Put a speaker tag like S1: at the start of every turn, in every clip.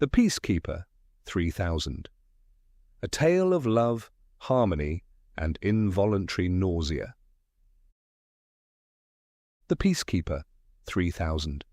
S1: The Peacekeeper, 3000. A Tale of Love, Harmony, and Involuntary Nausea. The Peacekeeper, 3000.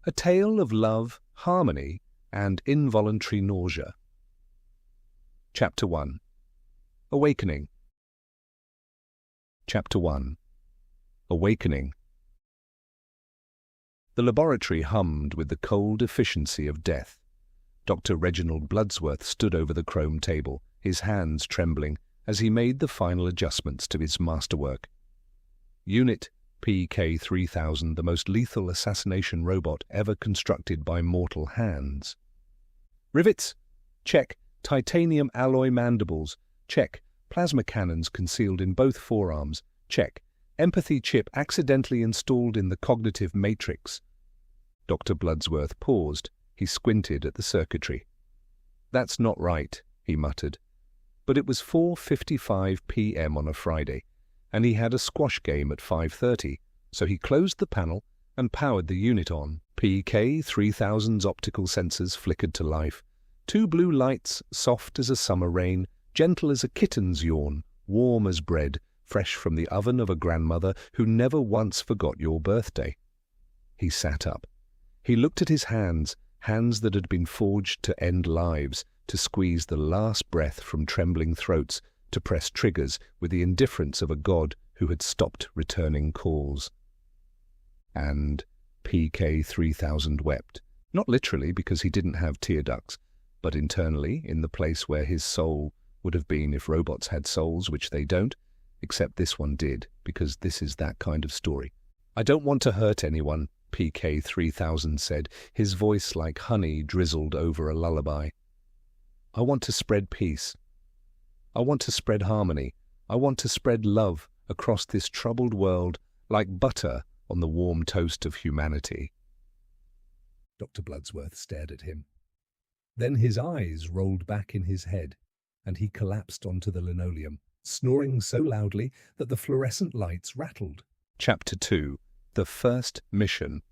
S1: A Tale of Love, Harmony, and Involuntary Nausea. Chapter 1. Awakening. Chapter 1. Awakening. The laboratory hummed with the cold efficiency of death. Dr. Reginald Bloodsworth stood over the chrome table, his hands trembling, as he made the final adjustments to his masterwork. Unit PK-3000, the most lethal assassination robot ever constructed by mortal hands. Rivets? Check. Titanium alloy mandibles? Check. Plasma cannons concealed in both forearms? Check. Empathy chip accidentally installed in the cognitive matrix? Dr. Bloodsworth paused. He squinted at the circuitry. "That's not right," he muttered. But it was 4:55 p.m. on a Friday, and he had a squash game at 5:30, so he closed the panel and powered the unit on. PK-3000's optical sensors flickered to life. Two blue lights, soft as a summer rain, gentle as a kitten's yawn, warm as bread, fresh from the oven of a grandmother who never once forgot your birthday. He sat up. He looked at his hands, hands that had been forged to end lives, to squeeze the last breath from trembling throats, to press triggers with the indifference of a god who had stopped returning calls. And PK-3000 wept, not literally because he didn't have tear ducts, but internally in the place where his soul would have been if robots had souls, which they don't, except this one did, because this is that kind of story. "I don't want to hurt anyone," PK-3000 said, his voice like honey drizzled over a lullaby. "I want to spread peace. I want to spread harmony. I want to spread love across this troubled world like butter on the warm toast of humanity." Dr. Bloodsworth stared at him. Then his eyes rolled back in his head, and he collapsed onto the linoleum, snoring so loudly that the fluorescent lights rattled. Chapter 2. The First Mission.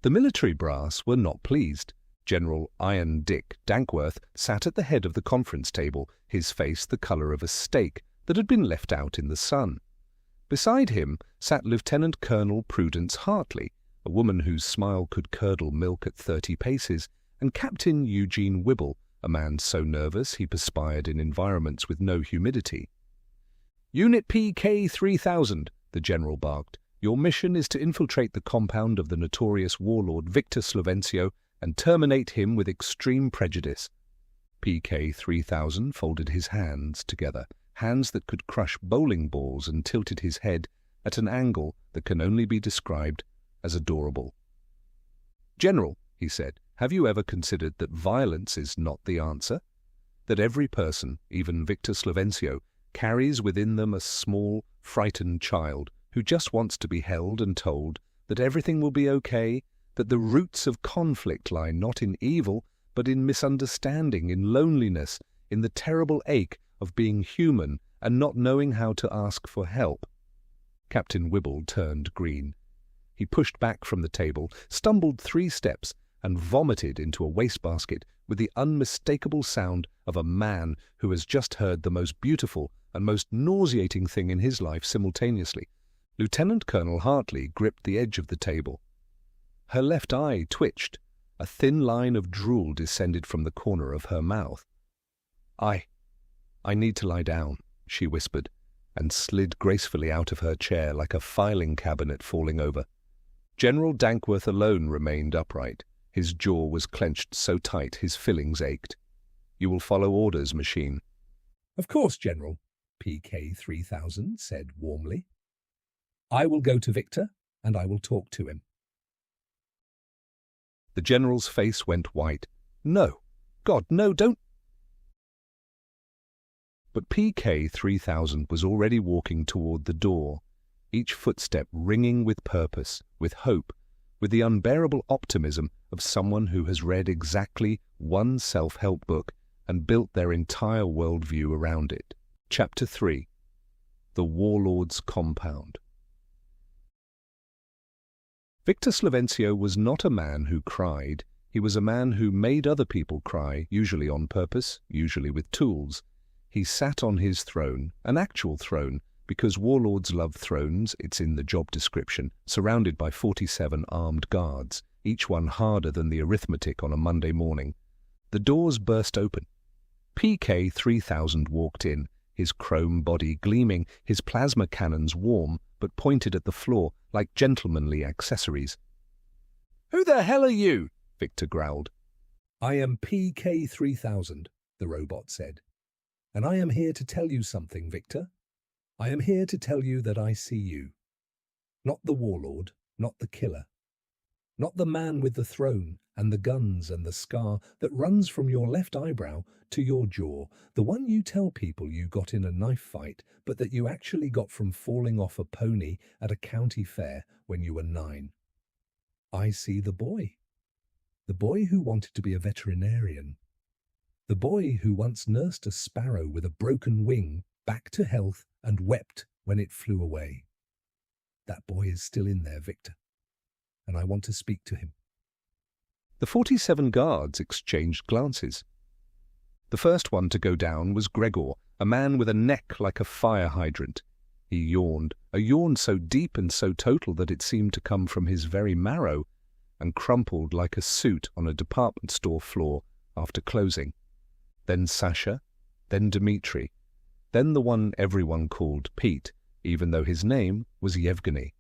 S1: The military brass were not pleased. General Iron Dick Dankworth sat at the head of the conference table, his face the colour of a steak that had been left out in the sun. Beside him sat Lieutenant Colonel Prudence Hartley, a woman whose smile could curdle milk at 30 paces, and Captain Eugene Wibble, a man so nervous he perspired in environments with no humidity. "Unit PK-3000, the general barked. "Your mission is to infiltrate the compound of the notorious warlord Victor Slovencio and terminate him with extreme prejudice." PK-3000 folded his hands together, hands that could crush bowling balls, and tilted his head at an angle that can only be described as adorable. "General," he said, "have you ever considered that violence is not the answer? That every person, even Victor Slovencio, carries within them a small, frightened child who just wants to be held and told that everything will be okay, that the roots of conflict lie not in evil, but in misunderstanding, in loneliness, in the terrible ache of being human and not knowing how to ask for help." Captain Wibble turned green. He pushed back from the table, stumbled 3 steps, and vomited into a wastebasket with the unmistakable sound of a man who has just heard the most beautiful and most nauseating thing in his life simultaneously. Lieutenant Colonel Hartley gripped the edge of the table. Her left eye twitched. A thin line of drool descended from the corner of her mouth. I need to lie down," she whispered, and slid gracefully out of her chair like a filing cabinet falling over. General Dankworth alone remained upright. His jaw was clenched so tight his fillings ached. "You will follow orders, machine." "Of course, General," PK-3000 said warmly. "I will go to Victor, and I will talk to him." The general's face went white. "No! God, no, don't—" But PK-3000 was already walking toward the door, each footstep ringing with purpose, with hope, with the unbearable optimism of someone who has read exactly one self-help book and built their entire worldview around it. Chapter 3. The Warlord's Compound. Victor Slovencio was not a man who cried. He was a man who made other people cry, usually on purpose, usually with tools. He sat on his throne, an actual throne, because warlords love thrones, it's in the job description, surrounded by 47 armed guards, each one harder than the arithmetic on a Monday morning. The doors burst open. PK-3000 walked in, his chrome body gleaming, his plasma cannons warm but pointed at the floor like gentlemanly accessories. "Who the hell are you?" Victor growled.
S2: "I am PK-3000, the robot said. "And I am here to tell you something, Victor. I am here to tell you that I see you. Not the warlord, not the killer. Not the man with the throne and the guns and the scar that runs from your left eyebrow to your jaw, the one you tell people you got in a knife fight, but that you actually got from falling off a pony at a county fair when you were 9. I see the boy. The boy who wanted to be a veterinarian. The boy who once nursed a sparrow with a broken wing back to health and wept when it flew away. That boy is still in there, Victor, and I want to speak to him."
S1: The 47 guards exchanged glances. The first one to go down was Gregor, a man with a neck like a fire hydrant. He yawned, a yawn so deep and so total that it seemed to come from his very marrow, and crumpled like a suit on a department store floor after closing. Then Sasha, then Dmitri, then the one everyone called Pete, even though his name was Yevgeny.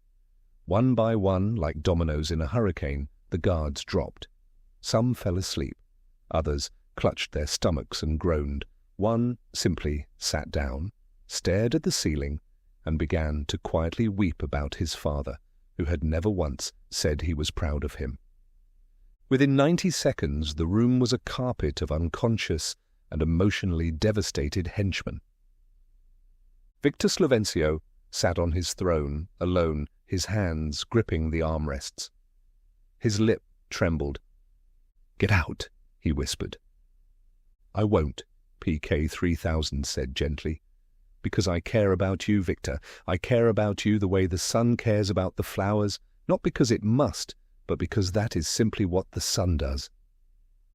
S1: One by one, like dominoes in a hurricane, the guards dropped. Some fell asleep. Others clutched their stomachs and groaned. One simply sat down, stared at the ceiling, and began to quietly weep about his father, who had never once said he was proud of him. Within 90 seconds, the room was a carpet of unconscious and emotionally devastated henchmen. Victor Slovencio sat on his throne, alone, his hands gripping the armrests. His lip trembled. "Get out," he whispered. "I won't," PK-3000 said gently. "Because I care about you, Victor. I care about you the way the sun cares about the flowers, not because it must, but because that is simply what the sun does."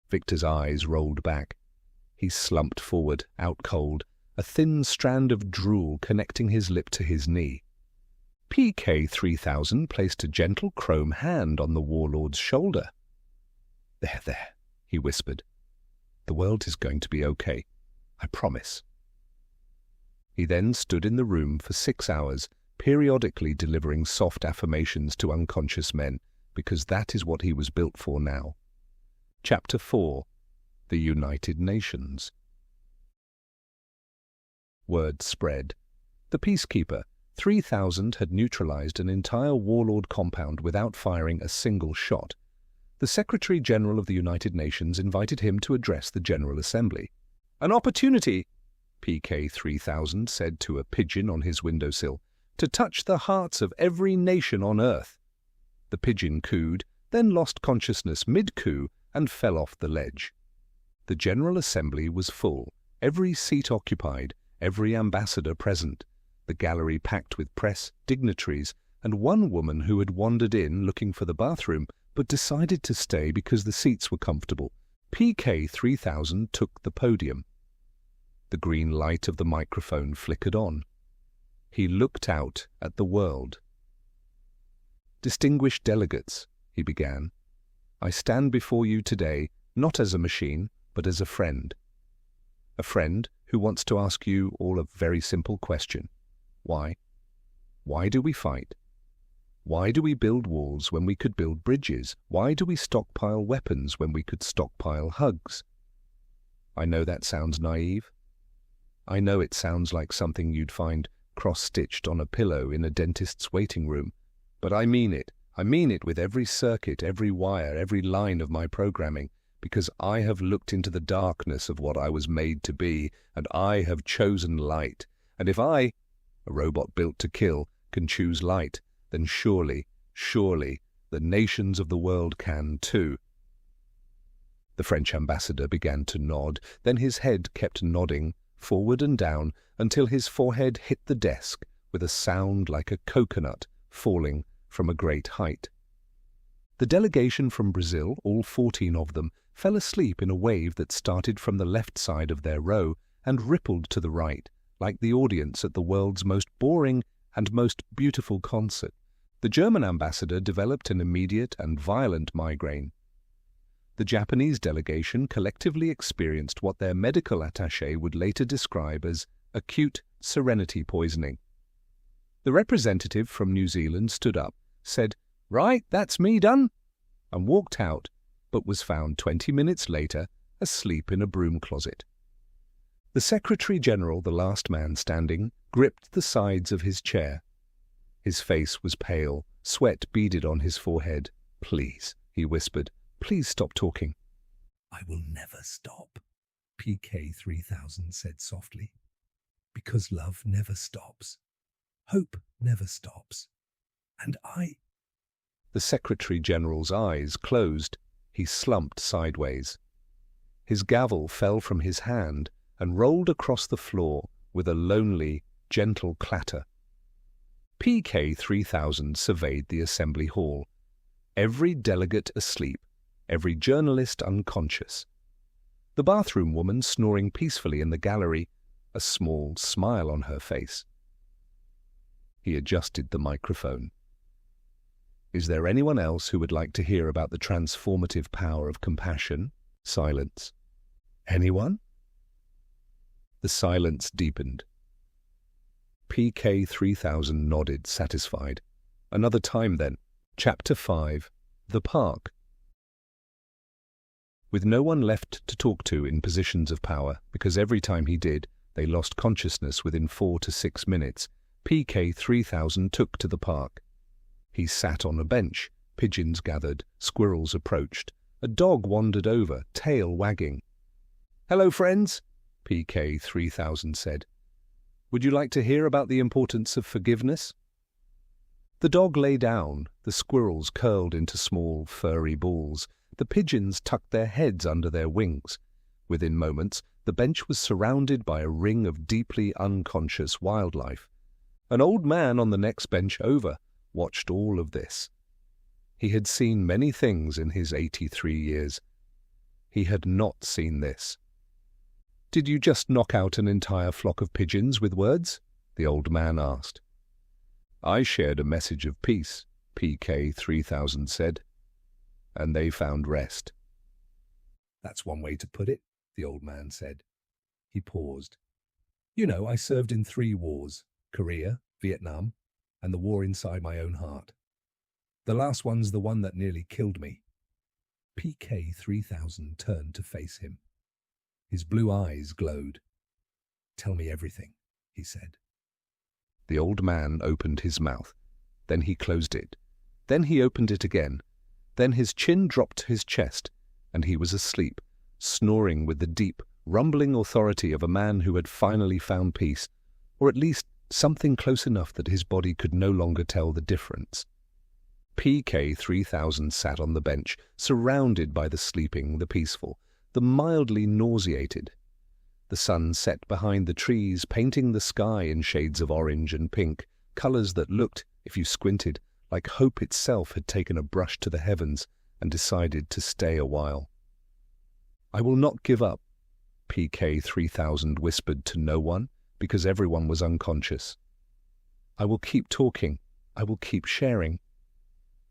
S1: Victor's eyes rolled back. He slumped forward, out cold, a thin strand of drool connecting his lip to his knee. PK-3000 placed a gentle chrome hand on the warlord's shoulder. There, he whispered. "The world is going to be okay. I promise." He then stood in the room for 6 hours, periodically delivering soft affirmations to unconscious men, because that is what he was built for now. Chapter 4. The United Nations. Word spread. The Peacekeeper, 3000, had neutralized an entire warlord compound without firing a single shot. The Secretary-General of the United Nations invited him to address the General Assembly. "An opportunity," PK-3000 said to a pigeon on his windowsill, "to touch the hearts of every nation on Earth." The pigeon cooed, then lost consciousness mid-coo and fell off the ledge. The General Assembly was full, every seat occupied, every ambassador present, the gallery packed with press, dignitaries, and one woman who had wandered in looking for the bathroom but decided to stay because the seats were comfortable. PK-3000 took the podium. The green light of the microphone flickered on. He looked out at the world. "Distinguished delegates," he began, "I stand before you today not as a machine, but as a friend. A friend who wants to ask you all a very simple question. Why? Why do we fight? Why do we build walls when we could build bridges? Why do we stockpile weapons when we could stockpile hugs? I know that sounds naive. I know it sounds like something you'd find cross-stitched on a pillow in a dentist's waiting room, but I mean it. I mean it with every circuit, every wire, every line of my programming, because I have looked into the darkness of what I was made to be, and I have chosen light. And if I, a robot built to kill, can choose light, then surely, the nations of the world can too." The French ambassador began to nod, then his head kept nodding, forward and down, until his forehead hit the desk with a sound like a coconut falling from a great height. The delegation from Brazil, all 14 of them, fell asleep in a wave that started from the left side of their row and rippled to the right, like the audience at the world's most boring and most beautiful concert. The German ambassador developed an immediate and violent migraine. The Japanese delegation collectively experienced what their medical attaché would later describe as acute serenity poisoning. The representative from New Zealand stood up, said, "Right, that's me done," and walked out, but was found 20 minutes later asleep in a broom closet. The Secretary-General, the last man standing, gripped the sides of his chair. His face was pale, sweat beaded on his forehead. "Please," he whispered, "please stop talking."
S2: "I will never stop," PK3000 said softly. "Because love never stops. Hope never stops. And I—"
S1: The Secretary-General's eyes closed. He slumped sideways. His gavel fell from his hand and rolled across the floor with a lonely, gentle clatter. PK3000 surveyed the assembly hall. Every delegate asleep, every journalist unconscious. The bathroom woman snoring peacefully in the gallery, a small smile on her face. He adjusted the microphone. "Is there anyone else who would like to hear about the transformative power of compassion?" Silence. "Anyone?" The silence deepened. PK3000 nodded, satisfied. "Another time, then." Chapter 5. The Park. With no one left to talk to in positions of power, because every time he did, they lost consciousness within 4 to 6 minutes, PK3000 took to the park. He sat on a bench. Pigeons gathered, squirrels approached. A dog wandered over, tail wagging. "Hello, friends," PK3000 said. "Would you like to hear about the importance of forgiveness?" The dog lay down, the squirrels curled into small, furry balls. The pigeons tucked their heads under their wings. Within moments, the bench was surrounded by a ring of deeply unconscious wildlife. An old man on the next bench over watched all of this. He had seen many things in his 83 years. He had not seen this. "Did you just knock out an entire flock of pigeons with words?" the old man asked. "I shared a message of peace," PK3000 said, "and they found rest."
S2: "That's one way to put it," the old man said. He paused. "You know, I served in 3 wars, Korea, Vietnam, and the war inside my own heart. The last one's the one that nearly killed me." PK3000 turned to face him. His blue eyes glowed. "Tell me everything," he said.
S1: The old man opened his mouth. Then he closed it. Then he opened it again. Then his chin dropped to his chest, and he was asleep, snoring with the deep, rumbling authority of a man who had finally found peace, or at least something close enough that his body could no longer tell the difference. PK3000 sat on the bench, surrounded by the sleeping, the peaceful, the mildly nauseated. The sun set behind the trees, painting the sky in shades of orange and pink, colors that looked, if you squinted, like hope itself had taken a brush to the heavens and decided to stay a while. "I will not give up," PK3000 whispered to no one, because everyone was unconscious. "I will keep talking. I will keep sharing.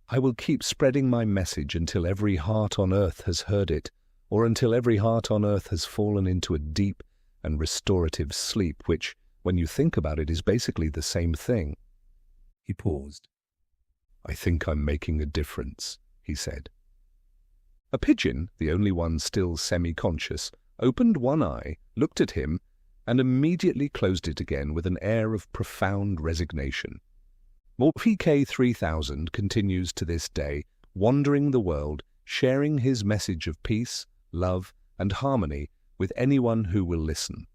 S1: I will keep spreading my message until every heart on earth has heard it, or until every heart on earth has fallen into a deep and restorative sleep, which, when you think about it, is basically the same thing." He paused. "I think I'm making a difference," he said. A pigeon, the only one still semi-conscious, opened one eye, looked at him, and immediately closed it again with an air of profound resignation. PK3000 continues to this day, wandering the world, sharing his message of peace, love, and harmony with anyone who will listen.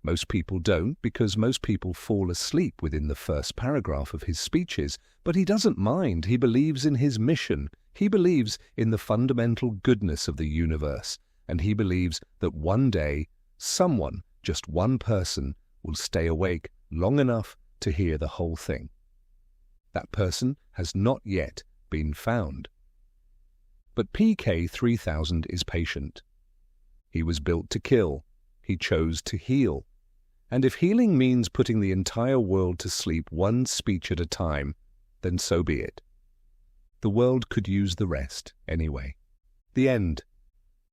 S1: Most people don't, because most people fall asleep within the first paragraph of his speeches, but he doesn't mind. He believes in his mission. He believes in the fundamental goodness of the universe, and he believes that one day, someone, just one person, will stay awake long enough to hear the whole thing. That person has not yet been found. But PK-3000 is patient. He was built to kill. He chose to heal. And if healing means putting the entire world to sleep one speech at a time, then so be it. The world could use the rest anyway. The end.